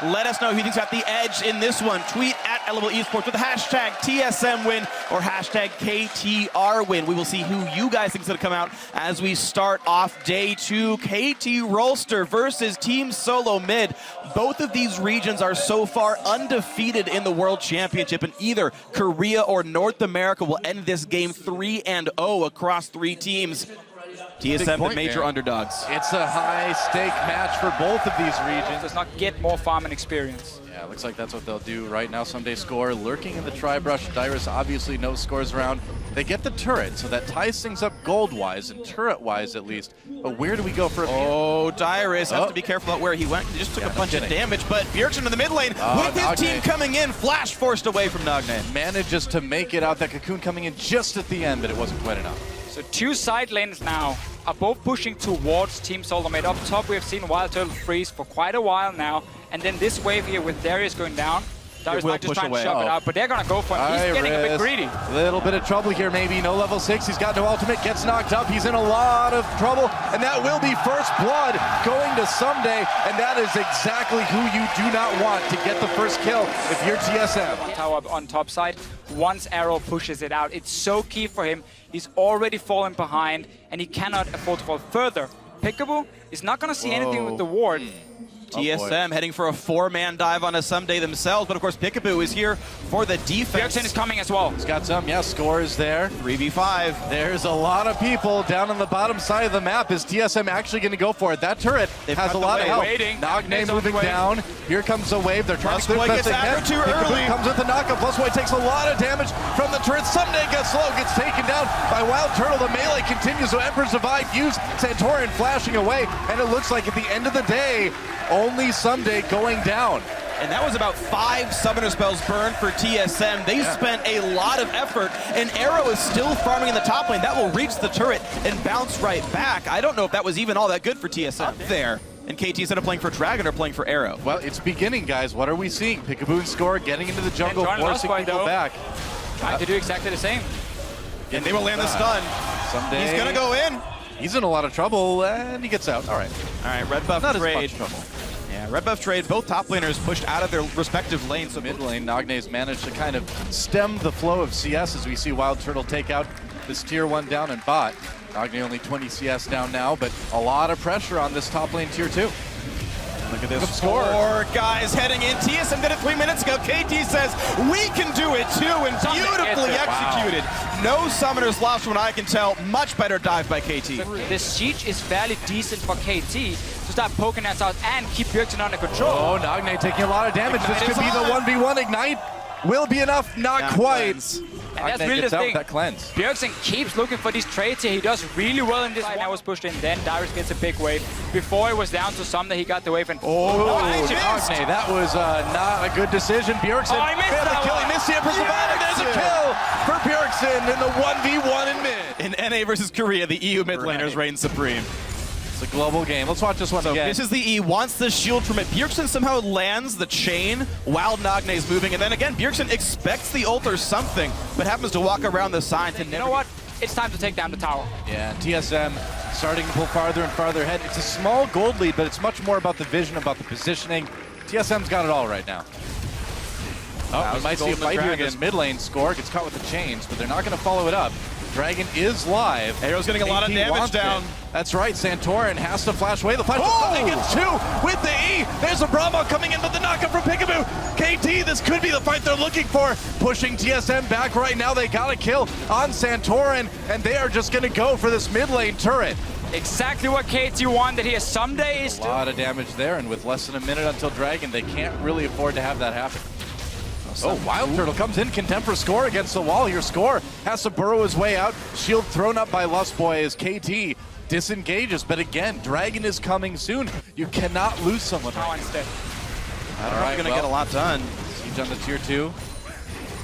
Let us know who you think's got the edge in this one. Tweet at Elevable Esports with the hashtag TSM win or hashtag KTR win. We will see who you guys think is going to come out as we start off day 2. KT Rolster versus Team SoloMid. Both of these regions are so far undefeated in the World Championship, and either Korea or North America will end this game 3-0 across 3 teams. TSM, the major underdogs. It's a high-stake match for both of these regions. Does not get more farming experience. Yeah, it looks like that's what they'll do right now. Someday score lurking in the tri-brush. Dyrus obviously no scores around. They get the turret, so that ties things up gold-wise and turret-wise at least. But where do we go for a Dyrus has to be careful about where he went. He just took a bunch of damage, but Bjergsen in the mid lane with his team coming in, flash forced away from Nagne. Manages to make it out. That cocoon coming in just at the end, but it wasn't quite enough. So 2 side lanes now are both pushing towards Team SoloMid. Up top, we have seen Wild Turtle freeze for quite a while now. And then this wave here with Darius going down. Darius might just try and shove it out, but they're going to go for him. He's getting a bit greedy. A little bit of trouble here, maybe. No level 6. He's got no ultimate. Gets knocked up. He's in a lot of trouble. And that will be first blood going to Someday. And that is exactly who you do not want to get the first kill if you're TSM. Tower on top side. Once Arrow pushes it out, it's so key for him. He's already fallen behind, and he cannot afford to fall further. Peekaboo is not going to see anything with the ward. TSM heading for a 4-man dive on a Someday themselves, but of course Peekaboo is here for the defense. Bjergsen is coming as well. He's got some, scores there. 3v5. There's a lot of people down on the bottom side of the map. Is TSM actually going to go for it? That turret has a lot of help. Nagne moving down. Here comes a wave. They're trying to Boy gets aggro too early. Comes with the knockup. Plusboy takes a lot of damage from the turret. Someday gets slow, gets taken down by Wild Turtle. The melee continues, so Emperor's Divide used. Santorin flashing away, and it looks like at the end of the day, only Someday going down. And that was about 5 summoner spells burned for TSM. They spent a lot of effort, and Arrow is still farming in the top lane. That will reach the turret and bounce right back. I don't know if that was even all that good for TSM up there. And KT instead of playing for Dragon or playing for Arrow. Well, it's beginning, guys. What are we seeing? Peekaboo score, getting into the jungle, forcing people back. Trying to do exactly the same. And they will land the stun. Someday he's going to go in. He's in a lot of trouble, and he gets out. All right, red buff not trade. As much trouble. Yeah, red buff trade. Both top laners pushed out of their respective lanes. So mid lane, Nagne's managed to kind of stem the flow of CS as we see Wild Turtle take out this tier 1 down in bot. Nagne only 20 CS down now, but a lot of pressure on this top lane tier 2. Look at this. 4 guys heading in. TSM did it 3 minutes ago. KT says, we can do it too, and beautifully executed. Wow. No summoners lost from what I can tell. Much better dive by KT. The siege is fairly decent for KT to start poking us out and keep Bjergsen under control. Oh, Nagne taking a lot of damage. This could be the 1v1 Ignite. Will be enough, not quite. And that's really the thing. That cleanse. Bjergsen keeps looking for these trades here. He does really well in this. Now was pushed in, then Dyrus gets a big wave. Before it was down to Someday, he got the wave and Nagne, that was not a good decision. Bjergsen failed to kill. He missed the Emperor's Divide, and there's a kill for Bjergsen in the 1v1 in mid. In NA versus Korea, the EU mid laners reign supreme. It's a global game. Let's watch this one again. This is the E, wants the shield from it. Bjergsen somehow lands the chain while Nagne is moving, and then again, Bjergsen expects the ult or something, but happens to walk around the side to You know what? It's time to take down the tower. Yeah, TSM starting to pull farther and farther ahead. It's a small gold lead, but it's much more about the vision, about the positioning. TSM's got it all right now. Oh, we might see a fight here in this mid lane. Score gets caught with the chains, but they're not going to follow it up. Dragon is live. Arrow's getting a lot of damage down. That's right, Santorin has to flash away. The flash gets 2 with the E. There's a Brahma coming in, but the knockup from Peekaboo. KT, this could be the fight they're looking for. Pushing TSM back right now. They got a kill on Santorin, and they are just going to go for this mid lane turret. Exactly what KT wanted here. Someday is a lot of damage there, and with less than a minute until Dragon, they can't really afford to have that happen. Oh, Wild Turtle comes in, Contempor score against the wall here. Score has to burrow his way out. Shield thrown up by Lustboy as KT disengages. But again, Dragon is coming soon. You cannot lose someone right now. I don't know if you're going to get a lot done. Siege on the tier 2.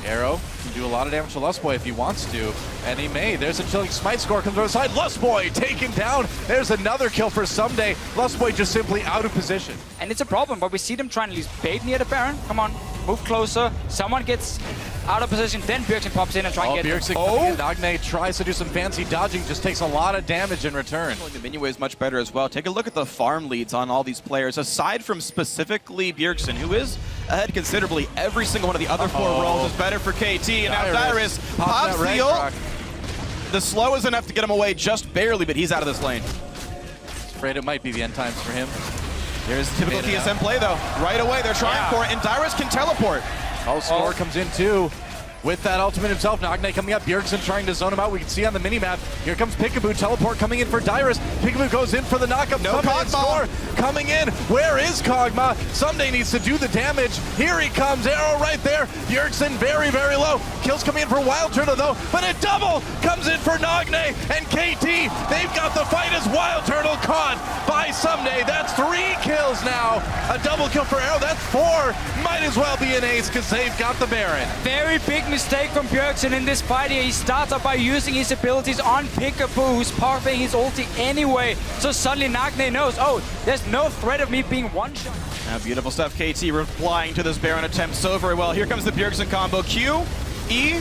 Arrow can do a lot of damage to Lustboy if he wants to, and he may. There's a chilling smite. Score comes over the side. Lustboy taken down. There's another kill for Someday. Lustboy just simply out of position. And it's a problem, but we see them trying to use bait near the Baron. Come on. move closer. Someone gets out of position, then Bjergsen pops in and tries to get Bjergsen coming in. Nagne tries to do some fancy dodging, just takes a lot of damage in return. The minion wave is much better as well. Take a look at the farm leads on all these players. Aside from specifically Bjergsen, who is ahead considerably, every single one of the other 4 roles is better for KT. And now Dyrus pops the ult. The slow is enough to get him away just barely, but he's out of this lane. Afraid it might be the end times for him. There's typical TSM play though. Right away, they're trying for it, and Dyrus can teleport. Score comes in too. With that ultimate himself, Nagne coming up, Bjergsen trying to zone him out. We can see on the minimap. Here comes Peekaboo, teleport coming in for Dyrus. Peekaboo goes in for the knockup. No Kog'Maw. Score coming in. Where is Kog'Maw? Someday needs to do the damage. Here he comes, arrow right there. Bjergsen very, very low. Kills coming in for Wild Turtle though, but a double comes in for Nagne and KT. They've got the fight as Wild Turtle caught by Someday. That's 3 kills now. A double kill for Arrow, that's 4. Might as well be an ace because they've got the Baron. Very big mistake from Bjergsen in this fight here. He starts up by using his abilities on Peekaboo, who's popping his ulti anyway. So suddenly Nagne knows, oh, there's no threat of me being one-shot. Now beautiful stuff. KT replying to this Baron attempt so very well. Here comes the Bjergsen combo. Q, E,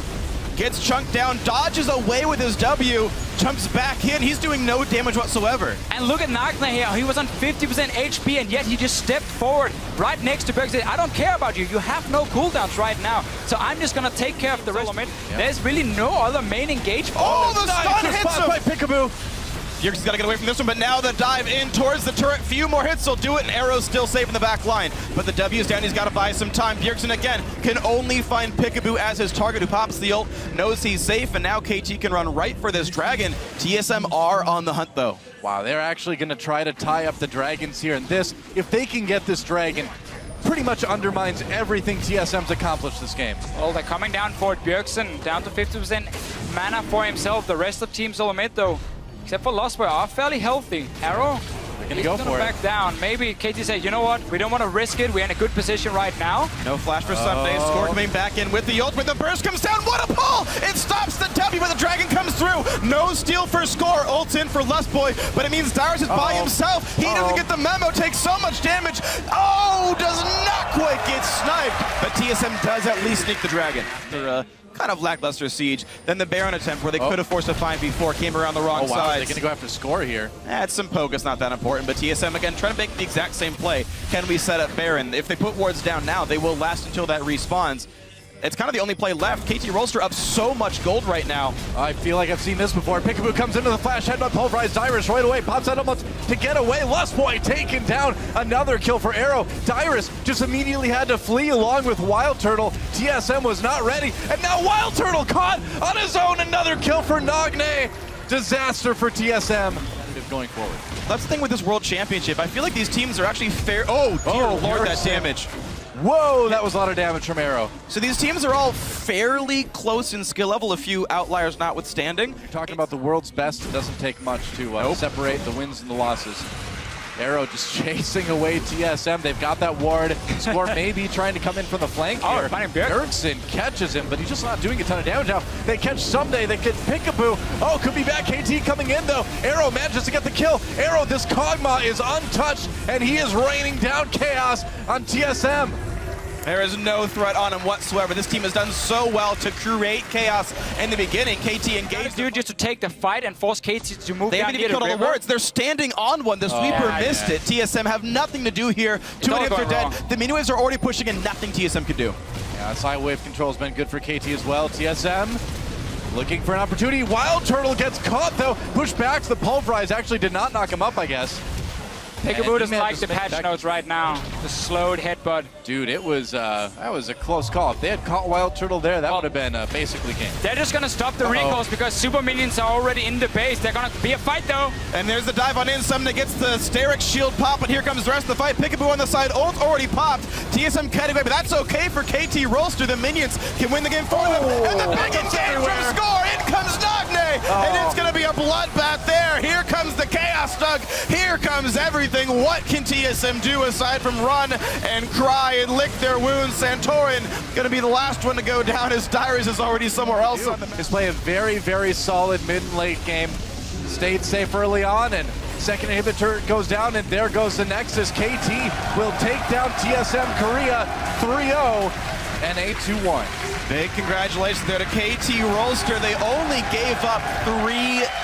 gets chunked down, dodges away with his W, jumps back in. He's doing no damage whatsoever. And look at Nagne here. He was on 50% HP, and yet he just stepped forward right next to Bjergsen. I don't care about you. You have no cooldowns right now. So I'm just going to take care of the rest of it. There's really no other main engagement. Oh, the stun hits him! By Peekaboo. Bjergsen's got to get away from this one, but now the dive in towards the turret. Few more hits will do it, and Arrow's still safe in the back line. But the W's down, he's got to buy some time. Bjergsen, again, can only find Peekaboo as his target, who pops the ult, knows he's safe, and now KT can run right for this dragon. TSM are on the hunt, though. Wow, they're actually going to try to tie up the dragons here. And this, if they can get this dragon, pretty much undermines everything TSM's accomplished this game. Well, they're coming down for it. Bjergsen down to 50% mana for himself. The rest of Team SoloMid, though, except for Lost, are fairly healthy. Arrow, they're gonna go for it. Back down. Maybe KT said, you know what? We don't want to risk it. We're in a good position right now. No flash for Someday. Score coming back in with the ult, with the burst comes down. What a pull! It stops the W, but the dragon comes through. No steal for Score. Ult's in for Lustboy, but it means Dyrus is by himself. He doesn't get the memo. Takes so much damage. Oh, does not quite get sniped, but TSM does at least sneak the dragon. After kind of lackluster siege. Then the Baron attempt where they could have forced a 5v4 came around the wrong side. They're going to go after Score here. It's some poke, it's not that important, but TSM again trying to make the exact same play. Can we set up Baron? If they put wards down now, they will last until that respawns. It's kind of the only play left. KT Rolster up so much gold right now. I feel like I've seen this before. Peekaboo comes into the flash, headbutt pulverized Dyrus right away, pops out almost to get away. Lustboy taken down. Another kill for Arrow. Dyrus just immediately had to flee along with Wild Turtle. TSM was not ready, and now Wild Turtle caught on his own. Another kill for Nagne. Disaster for TSM. Going forward. That's the thing with this World Championship. I feel like these teams are actually fair. Oh, dear Lord, that damage. Whoa, that was a lot of damage from Arrow. So these teams are all fairly close in skill level, a few outliers notwithstanding. You're talking about the world's best. It doesn't take much to separate the wins and the losses. Arrow just chasing away TSM. They've got that ward. Score maybe trying to come in from the flank here. Bjergsen catches him, but he's just not doing a ton of damage now. They catch Someday. They get Peekaboo. Oh, could be back. KT coming in, though. Arrow manages to get the kill. Arrow, this Kog'Maw is untouched, and he is raining down chaos on TSM. There is no threat on him whatsoever. This team has done so well to create chaos in the beginning. KT engaged. Dude, just to take the fight and force KT to move down. They haven't even killed all the wards. They're standing on one. The sweeper missed it. TSM have nothing to do here. 2 hits are dead. The mini waves are already pushing and nothing TSM can do. Yeah, side wave control has been good for KT as well. TSM looking for an opportunity. Wild Turtle gets caught though. Pushed back to the pulverize. Actually did not knock him up, I guess. Peekaboo doesn't like the patch notes right now. The slowed headbutt. Dude, it was that was a close call. If they had caught Wild Turtle there, that would have been basically game. They're just gonna stop the recalls because super minions are already in the base. They're gonna be a fight though. And there's the dive on in. Someday gets the Sterix shield pop, but here comes the rest of the fight. Peekaboo on the side. Ult already popped. TSM cutting away, but that's okay for KT Rolster. The minions can win the game for them. And the big engage from Score. In comes Nagne. And it's gonna be a bloodbath there. Here comes the Chaos Stug. Here comes everything. What can TSM do aside from run and cry and lick their wounds? Santorin gonna be the last one to go down as Dyrus is already somewhere else. He's playing a very, very solid mid and late game. Stayed safe early on, and second inhibitor goes down, and there goes the Nexus. KT will take down TSM Korea 3-0. NA 2-1. Big congratulations there to KT Rolster. They only gave up 3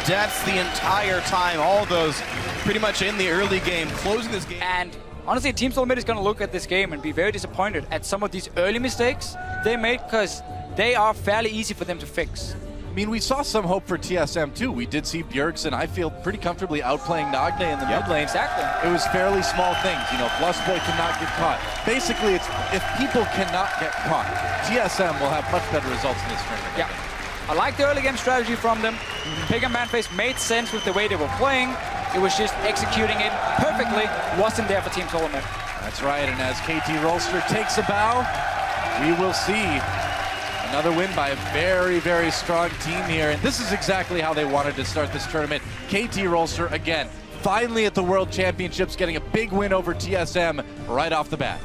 deaths the entire time. All those pretty much in the early game, closing this game. And honestly, Team SoloMid is going to look at this game and be very disappointed at some of these early mistakes they made, because they are fairly easy for them to fix. I mean, we saw some hope for TSM too. We did see Bjergsen, I feel, pretty comfortably outplaying Nagne in the mid lane. Exactly. It was fairly small things. You know, Lustboy cannot get caught. Basically, it's if people cannot get caught, TSM will have much better results in this tournament. Yeah. I like the early game strategy from them. Pick and ban phase made sense with the way they were playing. It was just executing it perfectly. Wasn't there for Team SoloMid. That's right, and as KT Rolster takes a bow, we will see another win by a very, very strong team here. And this is exactly how they wanted to start this tournament. KT Rolster, again, finally at the World Championships, getting a big win over TSM right off the bat.